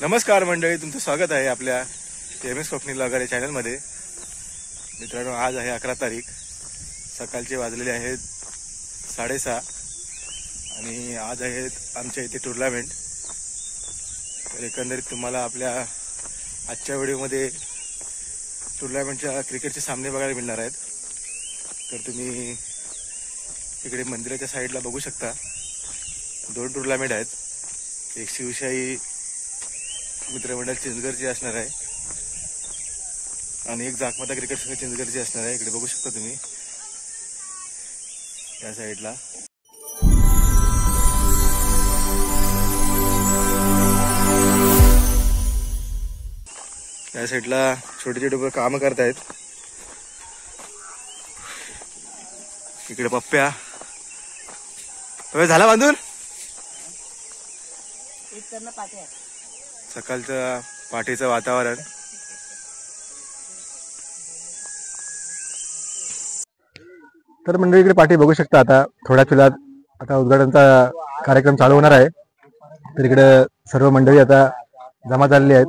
नमस्कार मंडळी, तुमचं स्वागत आहे आपल्या एम एस कोकणी ब्लॉगर या चॅनलमध्ये। मित्रांनो, आज आहे 11 तारीख, सकाळचे वाजलेले आहेत 6:30 आणि आज आहेत आमच्या इथे टुर्नामेंट। तर एकंदरीत तुम्हाला आपल्या आजच्या व्हिडिओमध्ये टुर्नामेंटच्या क्रिकेटचे सामने बघायला मिळणार आहेत। तर तुम्ही इकडे मंदिराच्या साईडला बघू शकता, 2 टुर्नामेंट आहेत। एक शिवशाही मित्रमंडळ चिंचगडची असणार आहे आणि एक जाकमाता क्रिकेट संघ चिंचगडची असणार आहे। इकडे बघू शकता तुम्ही या साईडला। या साईडला छोटे छोटे काम करतायत। इकडे पप्प्या झाला बांधून सकाळचं पाठीचं वातावरण। तर मंडळी इकडे पाठी बघू शकता। आता थोड्याच वेळात आता उद्घाटनाचा कार्यक्रम चालू होणार आहे। तर इकडे सर्व मंडळी आता जमा झालेली आहेत।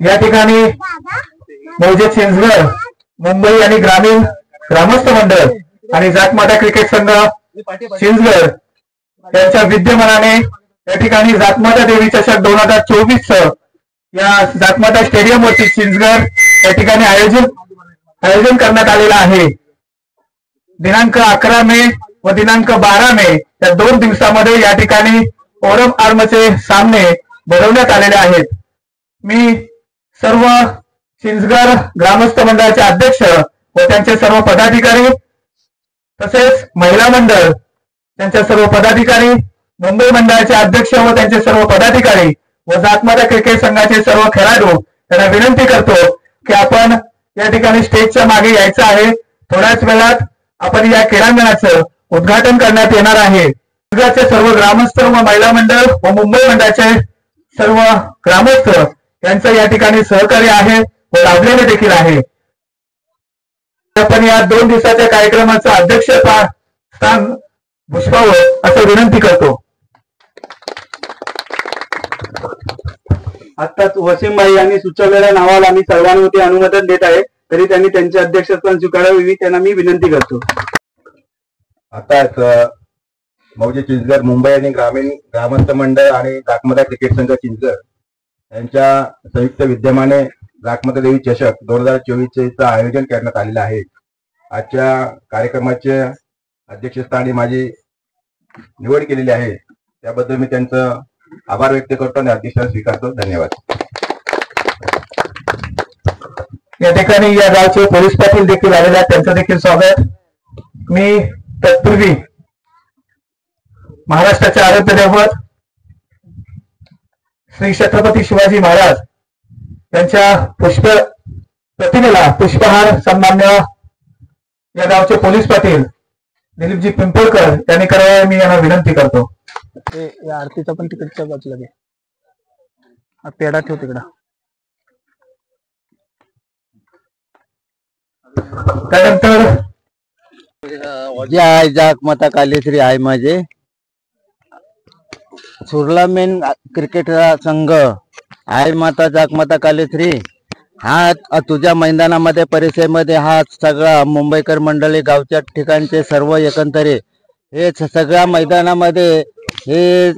या ठिकाणी मौजे चिंचगड मुंबई आणि ग्रामीण ग्रामस्थ मंडळ आणि जाकमाता क्रिकेट संघ चिंचगड यांच्या विद्यमानाने या ठिकाणी जाकमाता देवी चषक 2024 या जाकमाता स्टेडियम वरती चिंचगड या ठिकाणी आयोजन करण्यात आलेला आहे। दिनांक 11 मे व दिनांक 12 मे या 2 दिवसामध्ये या ठिकाणी ओरम आर्मचे सामने भरवण्यात आलेले आहेत। मी सर्व चिंचगड ग्रामस्थ मंडळाचे अध्यक्ष व त्यांचे सर्व पदाधिकारी तसेच महिला मंडळ त्यांच्या सर्व पदाधिकारी, मुंबई मंडळाचे अध्यक्ष व त्यांचे सर्व पदाधिकारी व जाकमाता क्रिकेट संघाचे सर्व खेळाडू यांना विनंती करतो की आपण या ठिकाणी स्टेजच्या मागे यायचं आहे। थोड्याच वेळात आपण या क्रीडांगणाचं उद्घाटन करण्यात येणार आहे। चिंचगडचे सर्व ग्रामस्थ व महिला मंडळ व मुंबई मंडळाचे सर्व ग्रामस्थ यांचं या ठिकाणी सहकार्य आहे व लाभलेले देखील आहे। आपण या 2 दिवसाच्या कार्यक्रमाचं अध्यक्षस्थान भूषवावं असं विनंती करतो। आताच वसीमभाई यांनी सुचवलेल्या नावाला आम्ही सर्वानुमते अनुमोदन देत आहे, तरी त्यांनी त्यांचे अध्यक्षस्थान स्वीकारावे त्यांना मी विनंती करतो। आता मौजे चिंचगड मुंबई आणि ग्रामीण ग्रामस्थ मंडळ आणि जाकमाता क्रिकेट संघ चिंचगड यांच्या संयुक्त विद्यमाने जाकमाता देवी चषक 2024 आयोजन करण्यात आलेलं आहे। आजच्या कार्यक्रमाचे अध्यक्षस्थानी माझी निवड केलेली आहे, त्याबद्दल मी त्यांचं आभार व्यक्त करतो आणि अध्यक्षस्थान स्वीकारतो। धन्यवाद। या ठिकाणी या गावचे पोलीस पाटील देखील आलेले आहेत, त्यांचं देखील स्वागत। मी तत्पूर्वी महाराष्ट्राचे आराध्य दैवत श्री छत्रपती शिवाजी महाराज यांच्या प्रतिमेला पुष्पहार सन्मान्य या गावचे पोलीस पाटील दिलीपजी पिंपळकर यांनी करावे मी यांना विनंती करतो। या आरतीचा पण तिकडच्या बाजूला घे, पेढा ठेव तिकडं। त्यानंतर जे आहे जाकमाता कालेश्री आहे माझे टुर्नामेंट क्रिकेट संघ आहे माता जाकमाता कालेश्री। हा तुझ्या मैदानामध्ये परिसरामध्ये हा सगळा मुंबईकर मंडळी गावच्या ठिकाणचे सर्व एकंदरे हे सगळ्या मैदानामध्ये हे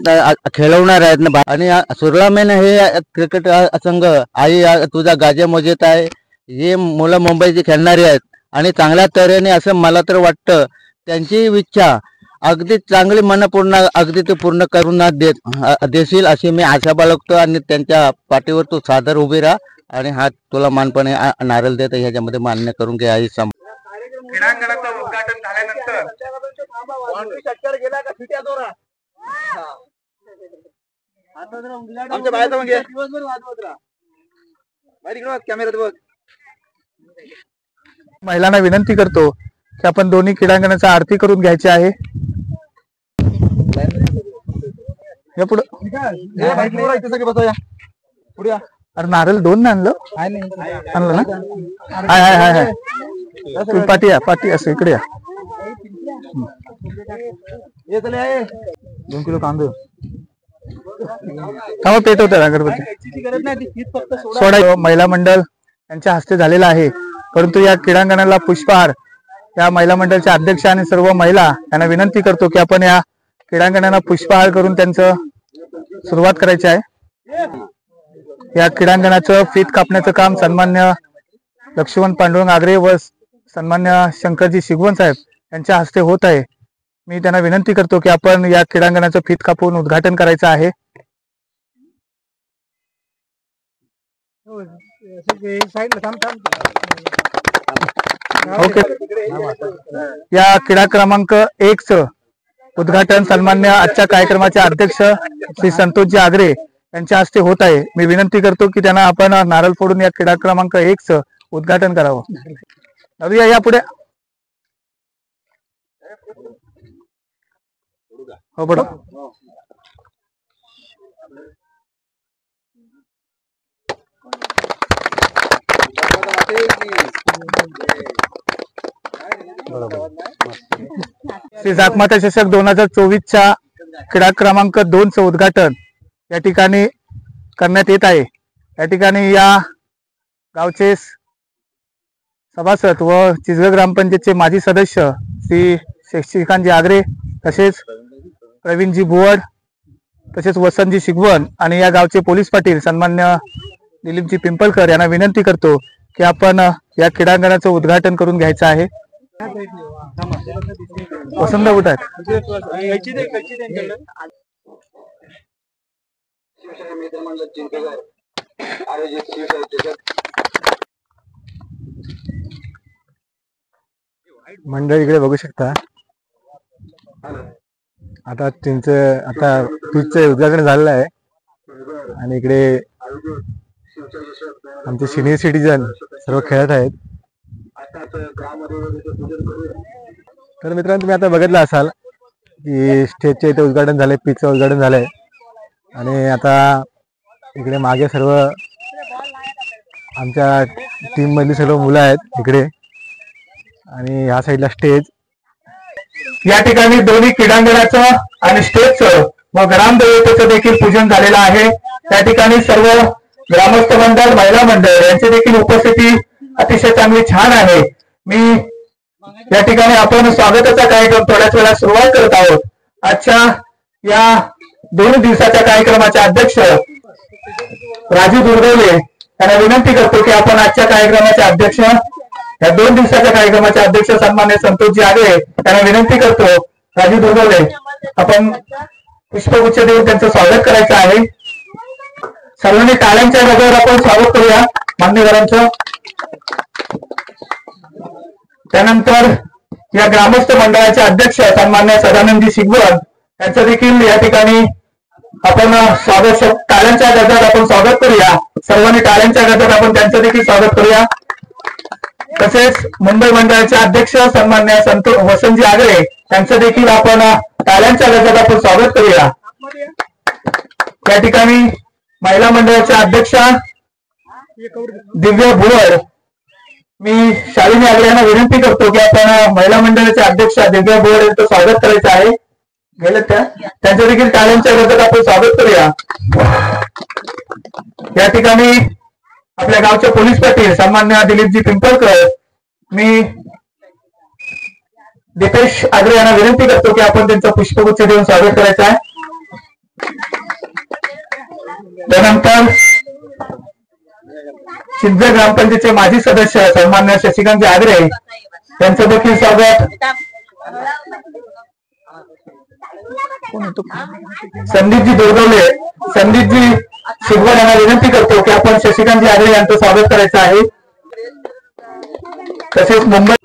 खेळवणार आहेत ना। आणि टुर्नामेंट हे क्रिकेट संघ आई तुझा गाजे मोजेत आहे। हे मुलं मुंबईची खेळणारी आहेत आणि चांगल्या तऱ्हेने असं मला तर वाटतं त्यांची इच्छा अगदी चांगली मनपूर्ण अगदी ते पूर्ण करून देशील अशी मी आशा बाळगतो। आणि त्यांच्या पाठीवर तू सादर उभी राहा आणि हा तुला मानपणे नारळ देत ह्याच्यामध्ये मान्य करून घे। आई क्रीडांगणाचं उद्घाटन झाल्यानंतर महिलांना विनंती करतो की आपण दोन्ही क्रीडांगणाची आरती करून घ्यायची आहे। या पुढे अरे नारळ 2 आणलं आणलं ना? हाय हाय हाय हाय, तुम्ही पाठी असं इकडे या। 2 किलो कांदे थांबा पेटवतात अगरबत्ती सोडा महिला मंडळ यांच्या हस्ते झालेला आहे. परंतु या क्रीडांगणाला पुष्पहार या महिला मंडळाच्या अध्यक्ष आणि सर्व महिला यांना विनंती करतो की आपण या क्रीडांगणाला पुष्पहार करून त्यांचं सुरुवात करायची आहे. या क्रीडांगणाचं फीत कापण्याचं काम सन्मान्य लक्ष्मण पांडुरंग आगरे व सन्मान्य शंकरजी शिगवण साहेब यांच्या हस्ते होत आहे. मी त्यांना विनंती करतो की आपण या क्रीडांगणाचं फीत कापून उद्घाटन करायचं आहे. ओके. या क्रीडा क्रमांक 1 च उद्घाटन सन्मान्य आजच्या कार्यक्रमाचे अध्यक्ष श्री संतोषजी आगरे यांच्या हस्ते होत आहे. मी विनंती करतो की त्यांना आपण नारळ फोडून या क्रीडा क्रमांक 1 च उद्घाटन करावं. या पुढे हो बडो. श्री जागमाता चषक 2024च्या क्रीडा क्रमांक 2 चं उद्घाटन या ठिकाणी करण्यात येत आहे. या ठिकाणी या गावचे सभासद व चिंचगड ग्रामपंचायतचे माजी सदस्य श्री शशिकांतजी आगरे, तसेच प्रवीणजी बुवड, तसेच वसंतजी शिगवण आणि या गावचे पोलीस पाटील सन्मान्य दिलीपजी पिंपळकर यांना विनंती करतो की आपण या क्रीडांगणाचं उद्घाटन करून घ्यायचं आहे. वसंत उठात मंडळी इकडे बघू शकता. आता तुझचं उद्घाटन झालेलं आहे आणि इकडे आमचे सिनियर सिटीजन सर्व खेळत आहेत. तर मित्रांनो, तुम्ही आता बघितलं असाल की स्टेजचे इथे उद्घाटन झालंय, पिचचं उद्घाटन झालंय आणि आता इकडे मागे सर्व आमच्या टीम मधली सर्व मुलं आहेत इकडे आणि ह्या साईडला स्टेज. या ठिकाणी दोन्ही क्रीडांगणाचं आणि स्टेजचं व ग्रामदेवतेचं देखील पूजन झालेलं आहे. त्या ठिकाणी सर्व ग्रामस्थ मंडळ, महिला मंडळ यांची देखील उपस्थिती अतिशय चांगली छान आहे. मी या ठिकाणी आपण स्वागताचा कार्यक्रम थोड्याच वेळा सुरुवात करत आहोत. आजच्या या 2 दिवसाच्या कार्यक्रमाचे अध्यक्ष राजू दुर्गवले यांना विनंती करतो की आपण आजच्या कार्यक्रमाचे अध्यक्ष, या 2 दिवसाच्या कार्यक्रमाचे अध्यक्ष सन्मान्य संतोषजी आगरे यांना विनंती करतो. राजू दुर्गवले, आपण पुष्पगुच्छ देऊन त्यांचं स्वागत करायचं आहे. सर्वांनी टाळ्यांच्या गजरात आपण स्वागत करूया मान्यवरांचं. त्यानंतर या ग्रामस्थ मंडळाचे अध्यक्ष सन्मान्य सदानंदजी शिगवण यांचं देखील या ठिकाणी आपण स्वागत, टाळ्यांच्या गजरात आपण स्वागत करूया. सर्वांनी टाळ्यांच्या गजरात आपण त्यांचं देखील स्वागत करूया. तसेच मुंबई मंडळाचे अध्यक्ष सन्मान्य वसंतजी आगरे यांचं देखील आपण टाळ्यांच्या गजरात आपण स्वागत करूया. त्या ठिकाणी महिला मंडळाच्या अध्यक्षा दिव्या भुवड, मी शालिनी आगरे यांना विनंती करतो की आपण महिला मंडळाच्या अध्यक्षा दिव्या भुवड यांचं स्वागत करायचं आहे. गेलं त्यांचं देखील टाळ्यांच्या गजरात आपण स्वागत करूया. या ठिकाणी आपल्या गावचे पोलीस पाटील सन्मान्य दिलीपजी पिंपळकर, मी दीपेश आगरे यांना विनंती करतो की आपण त्यांचं पुष्पगुच्छ देऊन स्वागत करायचं आहे. त्यानंतर चिंचगड ग्रामपंचायतचे माजी सदस्य सन्मान्य शशिकांतजी आगरे यांचं देखील स्वागत. संदीपजी दुर्गवले, संदीपजी शिगवण यांना विनंती करतो की आपण शशिकांतजी आगरे यांचं स्वागत करायचं आहे. तसेच मुंबई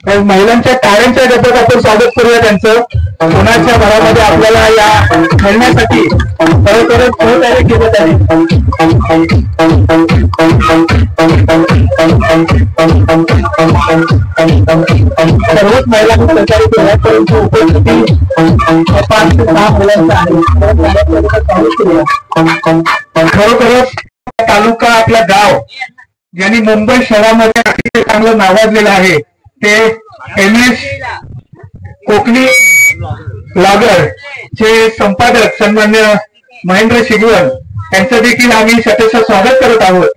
महिलांच्या टाळ्यांच्या गजरात आपण स्वागत करूया त्यांचं. उन्हाच्या भरामध्ये आपल्याला या खेळण्यासाठी खरोखरच सहकार्य केलं जाईल. सर्वच महिलांनी सहकार्य केलं, परंतु उपस्थिती 5 ते 6 मुलांचं आहे. खरोखरच तालुका, आपला गाव ज्यांनी मुंबई शहरामध्ये अतिशय चांगलं नावाजलेलं आहे ते MS कोकणी ब्लॉगर चे संपादक सन्मान्य महेंद्र शिगवण यांचं देखील आम्ही सतेचं स्वागत करत आहोत.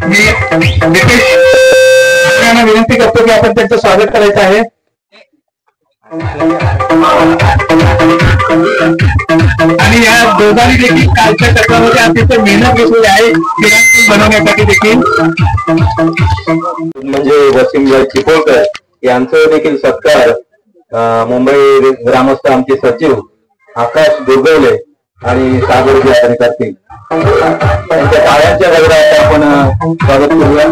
मी नितेश यांना विनंती करतो की आपण त्यांचं स्वागत करायचं आहे. आणि या दोघांनी देखील कालच्या चक्रामध्ये अतिशय मेहनत घेतलेली आहे बनवण्यासाठी देखील. म्हणजे वसीमभाई चिपळकर यांचं देखील सत्कार मुंबई ग्रामस्थ आमचे सचिव आकाश दुर्गवले आणि सागर बिहारी करतील. त्यांच्या पायांच्या गजरात आपण स्वागत करूया.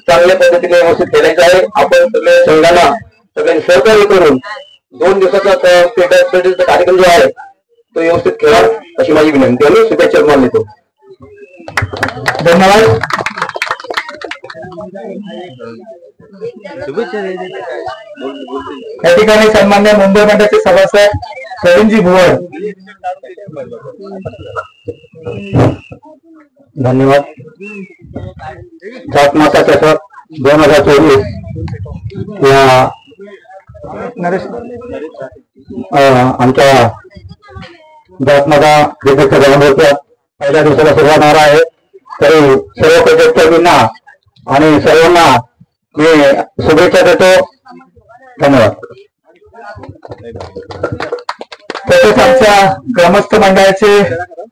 चांगल्या पद्धतीने व्यवस्थित केल्याचं आहे. आपण सगळे संघाला सगळ्यांनी सहकार्य करून 2 दिवसाचा कार्यक्रम जो आहे तो व्यवस्थित खेळा अशी माझी विनंती आणि शुभेच्छा मानतो. धन्यवाद. या ठिकाणी सन्मान्य मुंबई मंडळाचे सभासद प्रवीणजी भुवड. धन्यवाद. जातमाता चषक 2024 या आमच्या जातमाता क्रिकेटच्या ग्राउंडवरच्या पहिल्या दिवसाला सुरुवात होणार आहे. तरी सर्व क्रिकेटपटूंना आणि सर्वांना मी शुभेच्छा देतो. धन्यवाद. तसेच आमच्या ग्रामस्थ मंडळाचे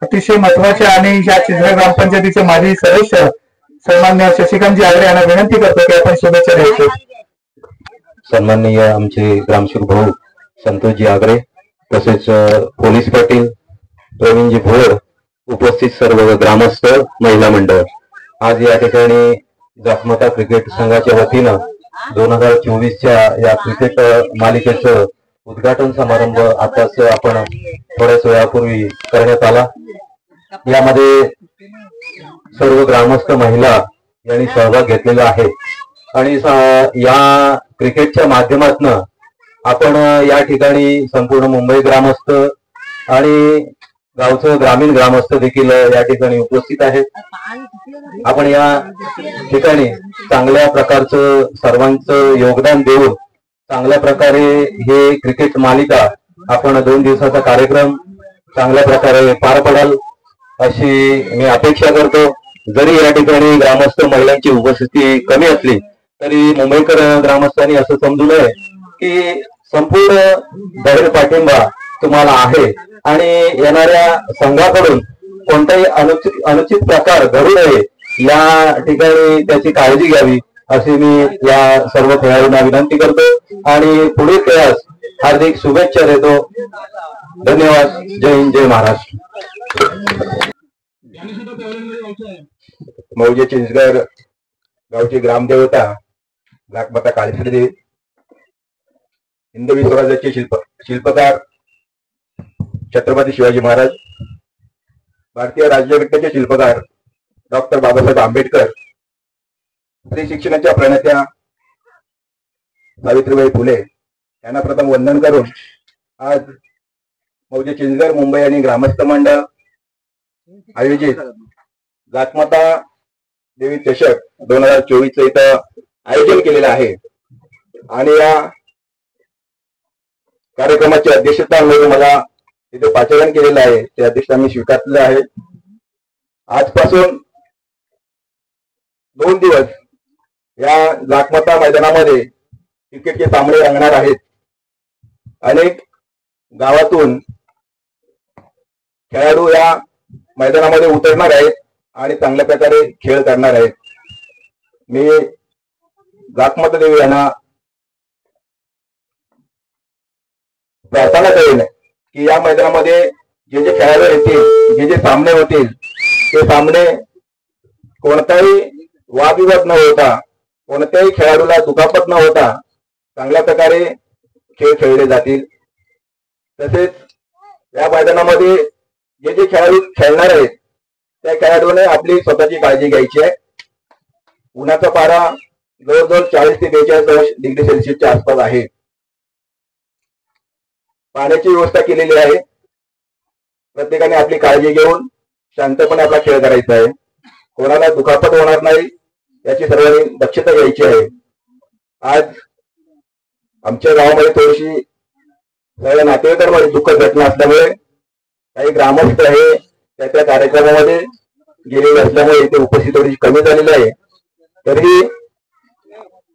अतिशय महत्वाचे आणि या चिंचवड ग्रामपंचायतीचे माजी सदस्य सन्मान्य शशिकांतजी आगरे यांना विनंती करतो की आपण शुभेच्छा द्यायचे. सन्माननीय आमचे ग्रामसेवक भाऊ संतोषजी आगरे तसेच पोलीस पाटील प्रवीणजी भोर उपस्थित सर्व ग्रामस्थ महिला मंडळ आज या ठिकाणी जातमाता क्रिकेट संघाच्या वतीनं 2024च्या या क्रिकेट मालिकेचं उद्घाटन समारंभ आताच आपण थोड्याच वेळापूर्वी करण्यात आला. यामध्ये सर्व ग्रामस्थ महिला यांनी सहभाग घेतलेला आहे आणि या क्रिकेटच्या माध्यमातून आपण या ठिकाणी संपूर्ण मुंबई ग्रामस्थ आणि गावचं ग्रामीण ग्रामस्थ देखील या ठिकाणी उपस्थित आहेत. आपण या ठिकाणी चांगल्या प्रकारचं सर्वांचं योगदान देऊन चांगल्या प्रकारे हे क्रिकेट मालिका आपण 2 दिवसाचा कार्यक्रम चांगल्या प्रकारे पार पडाल अशी मी अपेक्षा करतो. जरी या ठिकाणी ग्रामस्थ महिलांची उपस्थिती कमी असली तरी मुंबईकर ग्रामस्थांनी असं समजू नये की संपूर्ण जाहीर पाठिंबा तुम्हाला आहे आणि येणाऱ्या संघाकडून कोणताही अनुचित प्रकार घडू नये या ठिकाणी त्याची काळजी घ्यावी अशी मी या सर्व खेळाडूंना विनंती करतो आणि पुढील खेळास हार्दिक शुभेच्छा देतो. धन्यवाद. जय हिंद, जय महाराष्ट्र. मौजे चिंचगड गावची ग्रामदेवता जातमाता काळेश्वरी देवी, हिंदवी स्वराज्याचे शिल्पकार छत्रपती शिवाजी महाराज, भारतीय राज्यघटनेचे शिल्पकार डॉक्टर बाबासाहेब आंबेडकर, स्त्री शिक्षणाच्या प्रणेत्या सावित्रीबाई फुले यांना प्रथम वंदन करून आज मौजे चिंचगड मुंबई आणि ग्रामस्थ मंडळ आयोजित जातमाता देवी चषक 2024 इथं आयोजन केलेलं आहे आणि या कार्यक्रमाची अध्यक्षता मला तिथे पाचारण केलेलं आहे. ते अध्यक्षता मी स्वीकारलेलं आहे. आजपासून 2 दिवस या जातमाता मैदानामध्ये क्रिकेटचे सामने रंगणार आहेत. अनेक गावातून खेळाडू या मैदानामध्ये उतरणार आहेत आणि चांगल्या प्रकारे खेळ करणार आहेत. मी जातमाता देवी यांना प्रार्थना करेन की या मैदानामध्ये जे जे खेळाडू येतील, जे सामने होतील ते सामने कोणताही वादविवाद न होता, कोणत्याही खेळाडूला दुखापत न होता चांगल्या प्रकारे खेळ खेळले जातील. तसेच या मैदानामध्ये जे जे खेळाडू खेळणार आहेत त्या खेळाडूने आपली स्वतःची काळजी घ्यायची आहे. उन्हाचा पारा जवळजवळ 40 ते 42 डिग्री सेल्सिअसच्या आसपास आहे. पाण्याची व्यवस्था केलेली आहे. प्रत्येकाने आपली काळजी घेऊन शांतपणे आपला खेळ करायचा आहे. कोणाला दुखापत होणार नाही, याची सर्वांनी दक्षता घ्यायची आहे. आज आमच्या गावामध्ये थोडीशी सगळ्या नातेवाईकांमध्ये दुःखद घटना असल्यामुळे काही ग्रामस्थ हे त्या कार्यक्रमामध्ये गेलेले असल्यामुळे इथे उपस्थित थोडीशी कमी झालेली आहे. तरी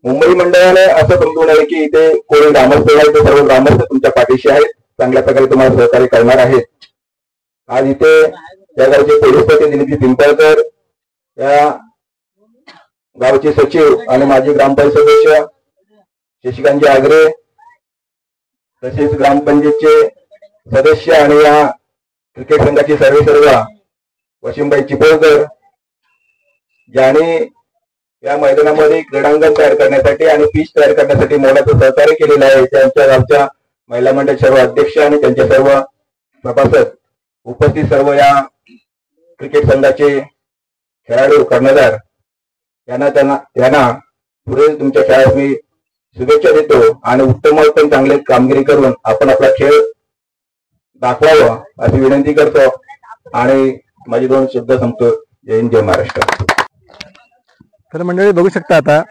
मुंबई मंडळाने असं समजू नये की इथे कोणी ग्रामस्थ आहे, ते सर्व ग्रामस्थ तुमच्या पाठीशी आहेत, चांगल्या प्रकारे तुम्हाला सहकार्य करणार आहेत. आज इथे या गावचे पोलीसपती दिलीपजी पिंपळकर, या गावचे सचिव आणि माजी ग्रामपंचायत सदस्य शशिकांतजी आगरे, तसेच ग्रामपंचायतचे सदस्य आणि या क्रिकेट संघाची सर्व वशिमबाई चिपळकर, ज्यांनी या मैदानामध्ये क्रीडांगण तयार करण्यासाठी आणि पिच तयार करण्यासाठी मोलाचं सहकार्य केलेलं आहे. त्यांच्या गावच्या महिला मंडळ सर्व अध्यक्ष आणि त्यांचे सर्व सभासद, उपस्थित सर्व या क्रिकेट संघाचे खेळाडू, कर्णधार यांना पुढे तुमच्या खेळात मी शुभेच्छा देतो आणि उत्तम चांगले कामगिरी करून आपण आपला खेळ दाखवावा अशी विनंती करतो आणि माझे 2 शब्द संपतो. जय हिंद, जय महाराष्ट्र. तर मंडळी बघू शकता आता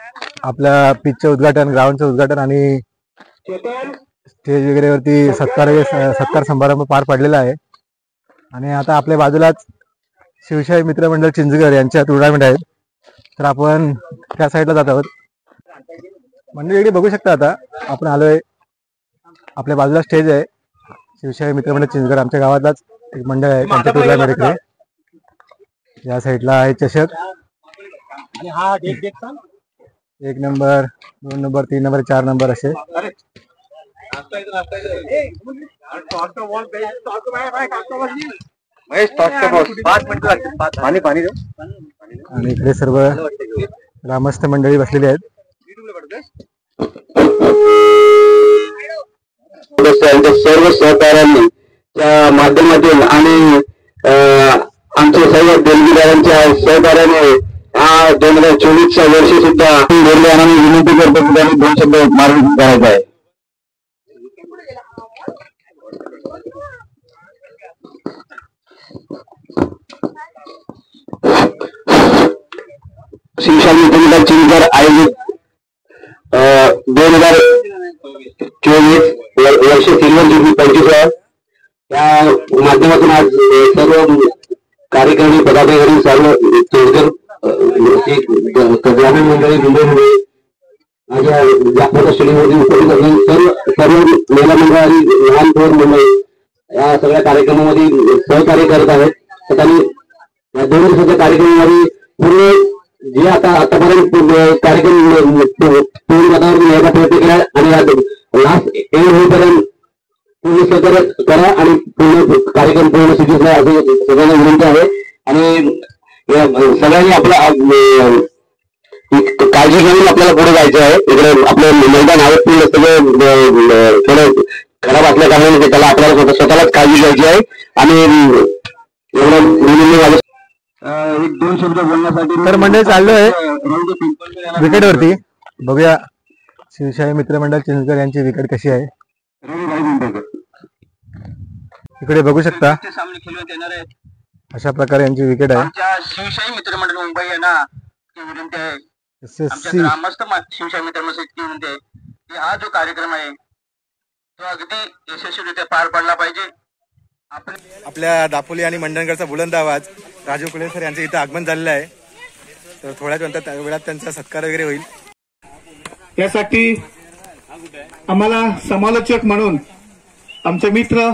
आपल्या पिचचं उद्घाटन, ग्राउंडचं उद्घाटन आणि स्टेज वगैरे वरती सत्कार समारंभ पार पडलेला आहे. आणि आता आपल्या बाजूलाच शिवशाही मित्र मंडळ चिंचगड यांच्या टुर्नामेंट आहेत. तर आपण त्या साईडला जात आहोत. मंडळी इकडे बघू शकता आता आपण आलोय, आपल्या बाजूला स्टेज आहे. शिवशाही मित्र मंडळ चिंचगड आमच्या गावातलाच एक मंडळ आहे, त्यांच्या टुर्नामेंट इकडे. या साईडला आहे चषक, 1 नंबर, 2 नंबर, 3 नंबर, 4 नंबर असे. आणि इकडे सर्व ग्रामस्थ मंडळी बसलेली आहेत. सर्व सहकार्यांनी त्या माध्यमातून आणि आमच्या सर्व देणगीदारांच्या सहकार्याने हा 2024चा वर्ष सुद्धा विनंती करतो की त्यांनी 2 शब्द मार्ग करायचा आहे. शिवशाही मित्र मंडळ चिंचगड आयोजित 2024 वर्ष सिल्वर जुबली 25 या माध्यमातून आज सर्व कार्यक्रमी पदाधिकारी, सर्व चिंचगड ग्रामीण मंडळी, मुंबईमध्ये माझ्या जागतिक स्टेडियममध्ये उपस्थित असून सर्व महिला मंडळ आणि लहान थोर मंडळी या सगळ्या कार्यक्रमामध्ये सहकार्य करत आहेत. त्यांनी या 2 दिवसाच्या कार्यक्रमामध्ये पूर्ण जे आतापर्यंत कार्यक्रम पूर्ण पदावर यायचा प्रयत्न केला आणि लास्ट एंड होईपर्यंत पूर्ण सहकार्य करा आणि पूर्ण कार्यक्रम पूर्ण सिद्धीच असे सगळ्यांना विनंती आहे. आणि सगळ्यांनी आपला काळजी घेऊन आपल्याला पुढे जायचं आहे. इकडे आपलं मैदान आहे पूर्ण सगळं थोडं खराब असल्या कारणाने त्याला आपल्याला स्वतःलाच काळजी घ्यायची आहे. आणि एवढं 1-2 शब्द बोलण्यासाठी तर मंडळी चाललोय विकेटवरती. बघूया शिवशाही मित्र मंडळ चिंचगड यांची विकेट कशी आहे. इकडे बघू शकता अशा प्रकारे यांची विकेट आहे. शिवशाही मित्र मंडळ मुंबई आहे ना, विनंती आहे SSC ग्रामस्थ शिवशाही मित्र मंडळाची विनंती आहे की हा जो कार्यक्रम आहे तो अगदी यशस्वीरित्या पार पडला पाहिजे. आपल्या दापोली आणि मंडणगडचा बुलंद आवाज राजू कुले सर यांचं इथं आगमन झालेलं आहे. तर थोड्याच वेळात त्यांचा सत्कार वगैरे होईल. यासाठी आम्हाला समालोचक म्हणून आमचे मित्र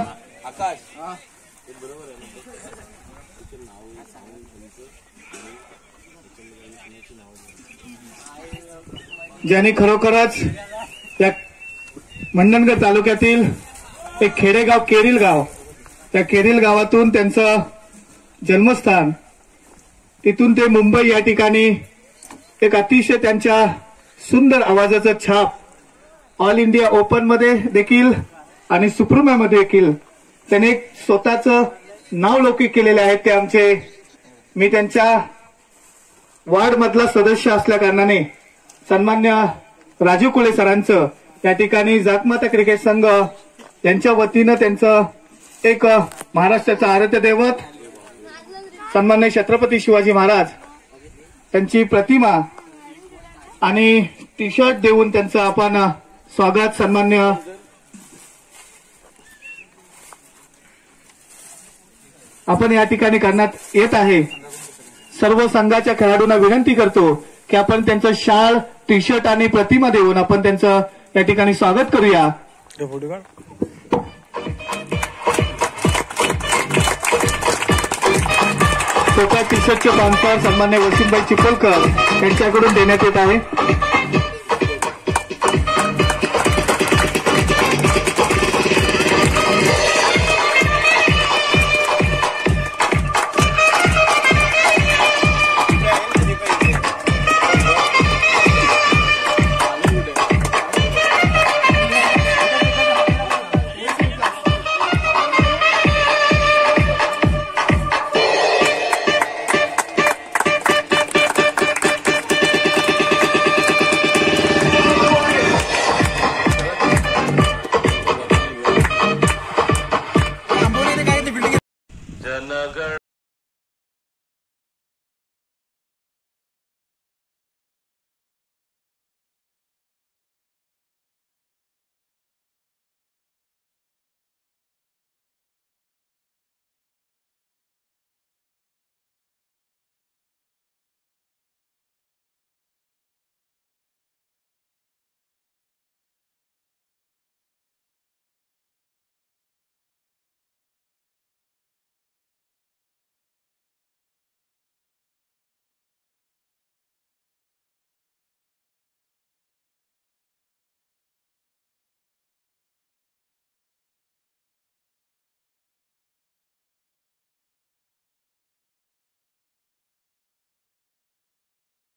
ज्यांनी खरोखरच या मंडणगड तालुक्यातील एक खेडेगाव केरिल गाव, त्या केरिल गावातून त्यांचं जन्मस्थान, तिथून ते मुंबई या ठिकाणी एक अतिशय त्यांच्या सुंदर आवाजाचं छाप ऑल इंडिया ओपन मध्ये देखील आणि सुप्रीममध्ये देखील त्याने एक स्वतःचं नाव लौकिक केलेले आहे. ते आमचे, मी त्यांच्या वार्ड मधला सदस्य असल्या कारणाने सन्मान्य राजू कुळे सरांचं या ठिकाणी जातमाता क्रिकेट संघ यांच्या वतीनं त्यांचं एक महाराष्ट्राचं आराध्य दैवत सन्मान्य छत्रपती शिवाजी महाराज त्यांची प्रतिमा आणि टी शर्ट देऊन त्यांचं आपण स्वागत सन्मान्य आपण या ठिकाणी करण्यात येत आहे। सर्व संघाच्या खेळाडूंना विनंती करतो की आपण त्यांचं शाल टी शर्ट आणि प्रतिमा देऊन आपण त्यांचं या ठिकाणी स्वागत करूया। छोट्या टी शर्टचे स्पॉन्सर सन्मान्य वसीमभाई चिपळकर यांच्याकडून देण्यात येत आहे।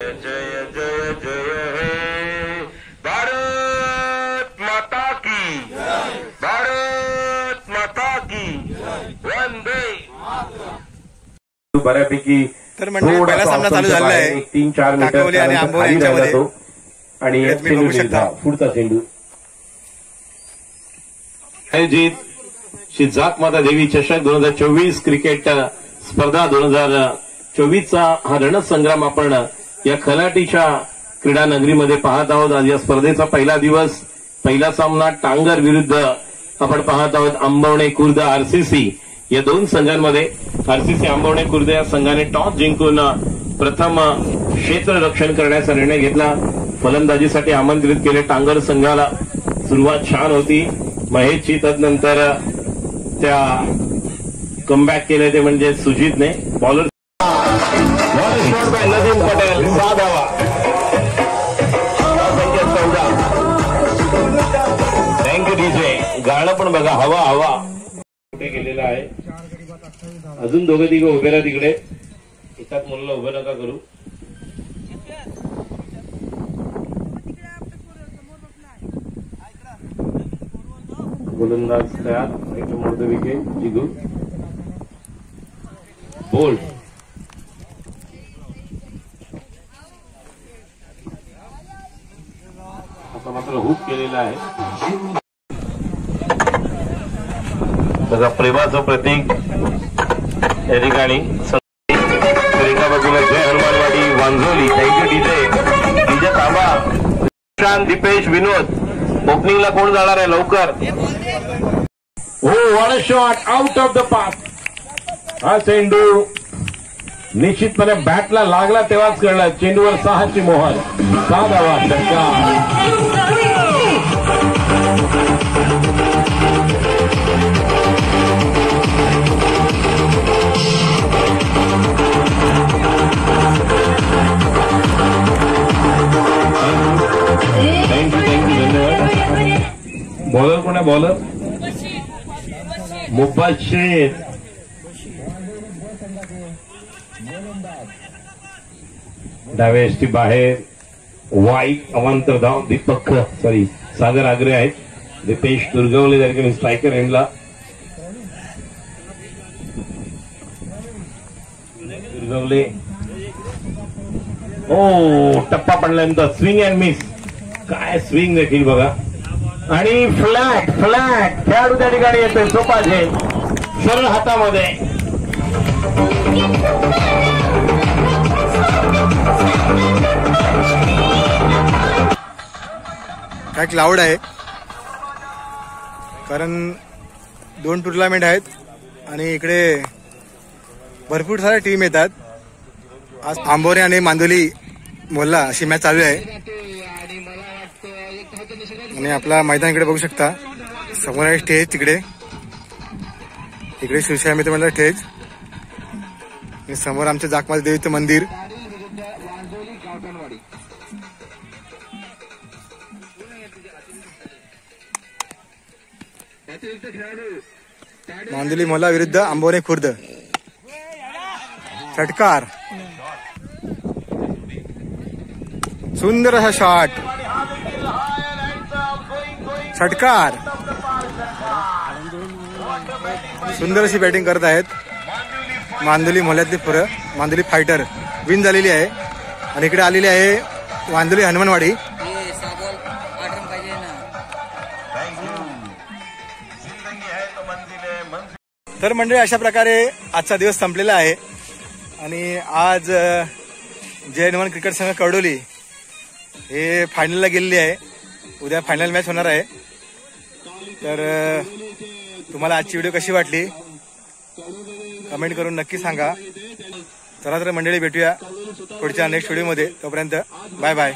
जय जय जय हे भारत माता की, भारत माता की वंदे। बऱ्यापैकी तर मंडळी पहिला सामना चालू झालेला आहे 3-4 मीटर आणि आंबोली यांच्यामध्ये आणि बघू शकता पुढचा चेंडू आयोजित श्री जाकमाता देवी चषक 2024 क्रिकेट स्पर्धा 2024चा हा रणसंग्राम आपण या खलाटीच्या क्रीडा नगरीमध्ये पाहत आहोत। आज या स्पर्धेचा पहिला दिवस, पहिला सामना टांगर विरुद्ध आपण पाहत आहोत आंबवणे खुर्द आरसीसी या दोन संघांमध्ये। आरसीसी आंबवणे खुर्द या संघाने टॉस जिंकून प्रथम क्षेत्ररक्षण करण्याचा निर्णय घेतला। फलंदाजीसाठी आमंत्रित केले टांगर संघाला। सुरुवात छान होती महेशची, तदनंतर त्या कमबॅक केले ते म्हणजे सुजितने। Bowler shot by Nadeem Patel 6 धावा, थँक्यू डीजे। गाणं पण बघा हवा हवा कुठे गेलेला आहे। अजून दोघं तिघं उभे राहा तिकडे, एकाच मुलाला उभं नका करू। गोलंदाज तयार, मोठे विकेट जिगू बोल्ड। आता मात्र हुक केलेला आहे बघा, प्रेमाचं प्रतीक या ठिकाणी। एका बाजूला जय हनुमानवाडी वांझोली, थँक्यू डीजे। डीजे थांबा। शांत दीपेश विनोद, ओपनिंगला कोण जाणार आहे लवकर। हो what a shot, out of the path. हा चेंडू निश्चितपणे बॅटला लागला तेव्हाच कळला, चेंडूवर 6ची मोहर। 6 धावा, षटकार। थँक्यू धन्यवाद। बॉलर कोण आहे? बॉलर मुबशीर। डाव्याष्टी बाहेर वाईट अवांतर धाव, दीपक सागर आग्रे आहेत। दीपेश दुर्गवले त्या ठिकाणी स्ट्रायकर एंडला। दुर्गवले ओ टप्पा पडल्यानंतर स्विंग अँड मिस, काय स्विंग देखील बघा। आणि फ्लॅट फ्लॅट खेळाडू त्या ठिकाणी येतोय, सोपा झेल सरळ हातामध्ये। काय क्लाउड आहे, कारण 2 टुर्नामेंट आहेत आणि इकडे भरपूर साऱ्या टीम येतात. आज आंबोरे आणि मांदोली मोल्ला अशी मॅच चालू आहे आणि आपला मैदान इकडे बघू शकता. समोर आहे स्टेज, तिकडे शिवशाही मित्र मंडळ स्टेज आणि समोर आमच्या जाकमाता देवीचं मंदिर. मांदोली मोल्ला विरुद्ध आंबोरे खुर्द. षटकार, सुंदर असा शॉट, षटकार. सुंदर अशी बॅटिंग करत आहेत मांदोली मोल्ल्यातली पोरं. मांदोली फायटर विन झालेली आहे आणि इकडे आलेली आहे मांदोली हनुमानवाडी. तर मंडळी अशा प्रकारे आजचा दिवस संपलेला आहे आणि आज जय हनुमान क्रिकेट संघ कवडोली हे फायनलला गेलेली आहे. उद्या फायनल मॅच होणार आहे. तर तुम्हाला आजची व्हिडिओ कशी वाटली कमेंट करून नक्की सांगा. चला तर मंडळी, भेटूया पुढच्या नेक्स्ट व्हिडिओमध्ये. तोपर्यंत बाय बाय.